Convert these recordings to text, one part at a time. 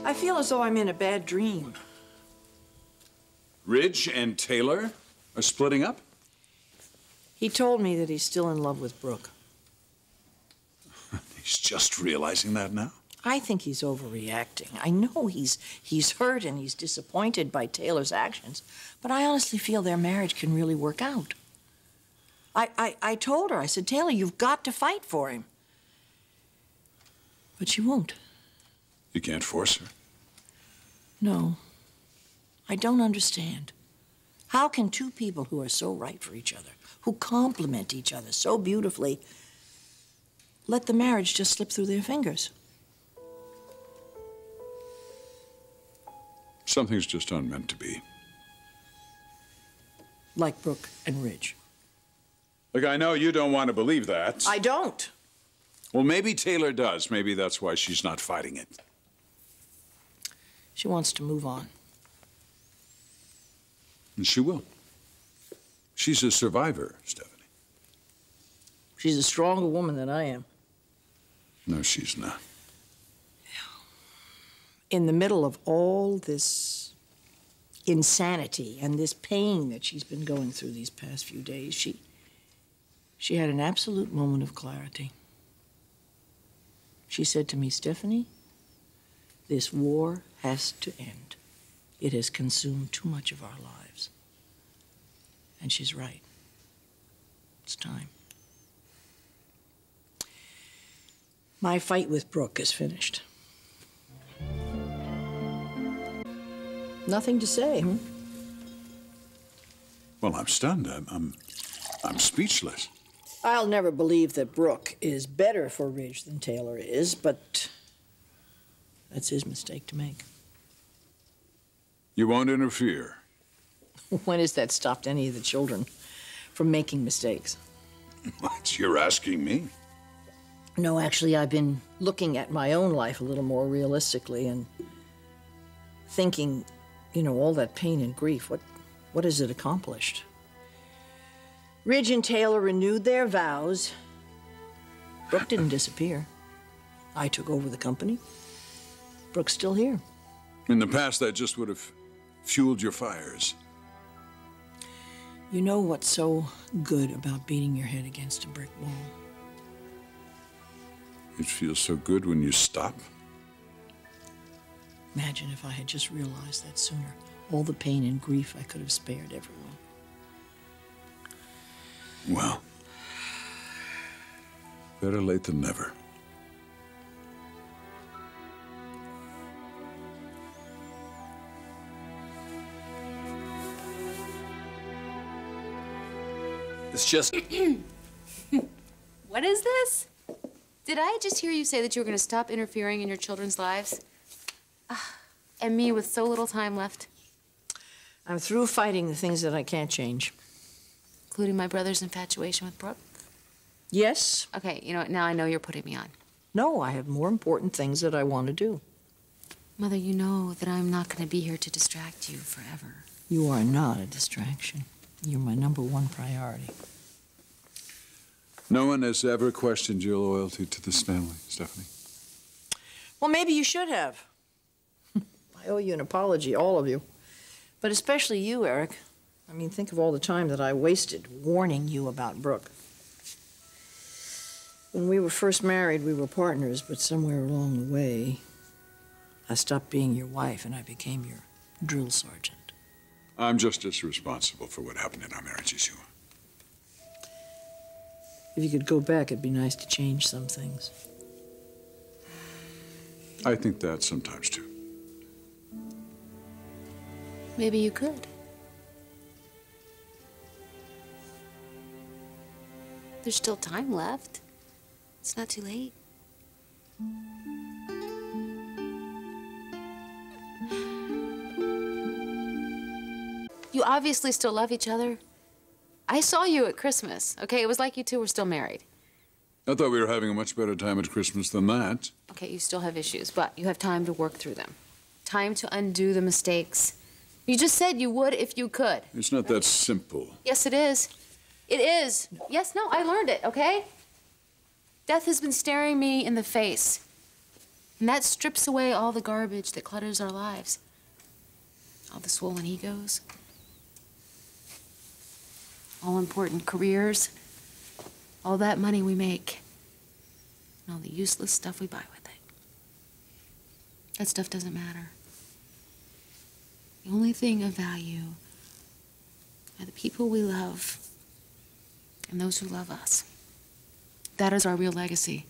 I feel as though I'm in a bad dream. Ridge and Taylor are splitting up? He told me that he's still in love with Brooke. He's just realizing that now? I think he's overreacting. I know he's hurt and he's disappointed by Taylor's actions, but I honestly feel their marriage can really work out. I told her, I said, Taylor, you've got to fight for him. But she won't. You can't force her. No. I don't understand. How can two people who are so right for each other, who complement each other so beautifully, let the marriage just slip through their fingers? Something's just not meant to be. Like Brooke and Ridge. Look, I know you don't want to believe that. I don't. Well, maybe Taylor does. Maybe that's why she's not fighting it. She wants to move on. And she will. She's a survivor, Stephanie. She's a stronger woman than I am. No, she's not. In the middle of all this insanity and this pain that she's been going through these past few days, she had an absolute moment of clarity. She said to me, Stephanie, this war has to end. It has consumed too much of our lives. And she's right. It's time. My fight with Brooke is finished. Nothing to say, hmm? Well, I'm stunned. I'm speechless. I'll never believe that Brooke is better for Ridge than Taylor is, but that's his mistake to make. You won't interfere? When has that stopped any of the children from making mistakes? What? You're asking me? No, actually, I've been looking at my own life a little more realistically and thinking, you know, all that pain and grief, what has it accomplished? Ridge and Taylor renewed their vows. Brooke didn't disappear. I took over the company. Brooke's still here. In the past, that just would have fueled your fires. You know what's so good about beating your head against a brick wall? It feels so good when you stop. Imagine if I had just realized that sooner. All the pain and grief I could have spared everyone. Well, better late than never. It's just... What is this? Did I just hear you say that you were going to stop interfering in your children's lives? And me with so little time left? I'm through fighting the things that I can't change. Including my brother's infatuation with Brooke? Yes. Okay, you know what? Now I know you're putting me on. No, I have more important things that I want to do. Mother, you know that I'm not going to be here to distract you forever. You are not a distraction. You're my number1 priority. No one has ever questioned your loyalty to this family, Stephanie. Well, maybe you should have. I owe you an apology, all of you. But especially you, Eric. I mean, think of all the time that I wasted warning you about Brooke. When we were first married, we were partners, but somewhere along the way, I stopped being your wife and I became your drill sergeant. I'm just as responsible for what happened in our marriage as you are. If you could go back, it'd be nice to change some things. I think that sometimes, too. Maybe you could. There's still time left. It's not too late. You obviously still love each other. I saw you at Christmas, okay? It was like you two were still married. I thought we were having a much better time at Christmas than that. Okay, you still have issues, but you have time to work through them. Time to undo the mistakes. You just said you would if you could. It's not that simple. Yes, it is. It is. Yes, no, I learned it, okay? Death has been staring me in the face. And that strips away all the garbage that clutters our lives. All the swollen egos. All important careers. All that money we make. And all the useless stuff we buy with it. That stuff doesn't matter. The only thing of value are the people we love and those who love us. That is our real legacy.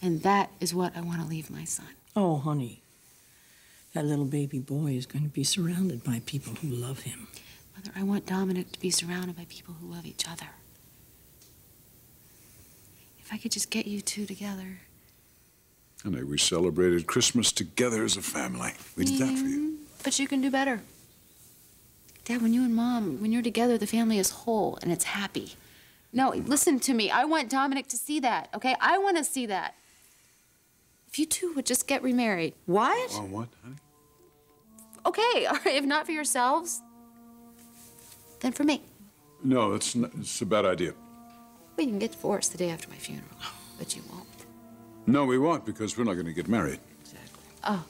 And that is what I want to leave my son. Oh, honey. That little baby boy is going to be surrounded by people who love him. Mother, I want Dominic to be surrounded by people who love each other. If I could just get you two together. Honey, we celebrated Christmas together as a family. We did that for you. But you can do better. Dad, when you and Mom, when you're together, the family is whole and it's happy. No, listen to me. I want Dominic to see that, okay? I want to see that. If you two would just get remarried. What? Oh, what, honey? Okay, all right, if not for yourselves, then for me. No, it's a bad idea. We can get divorced the day after my funeral, but you won't. No, we won't, because we're not going to get married. Exactly. Oh.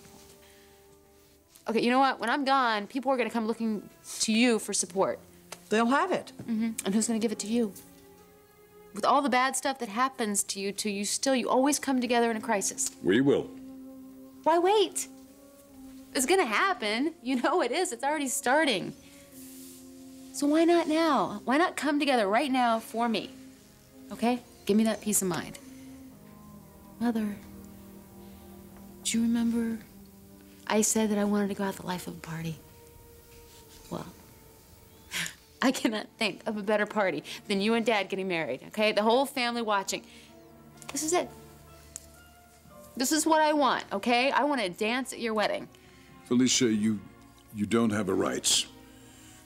Okay, you know what? When I'm gone, people are going to come looking to you for support. They'll have it. Mm-hmm. And who's going to give it to you? With all the bad stuff that happens to you two, you always come together in a crisis. We will. Why wait? It's gonna happen. You know it is. It's already starting. So why not now? Why not come together right now for me? Okay? Give me that peace of mind. Mother, do you remember I said that I wanted to go out the life of a party? Well, I cannot think of a better party than you and Dad getting married, okay? The whole family watching. This is it. This is what I want, okay? I want to dance at your wedding. Felicia, you don't have a right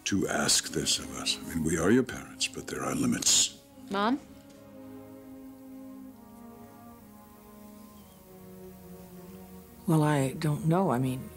to ask this of us. I mean, we are your parents, but there are limits. Mom? Well, I don't know. I mean,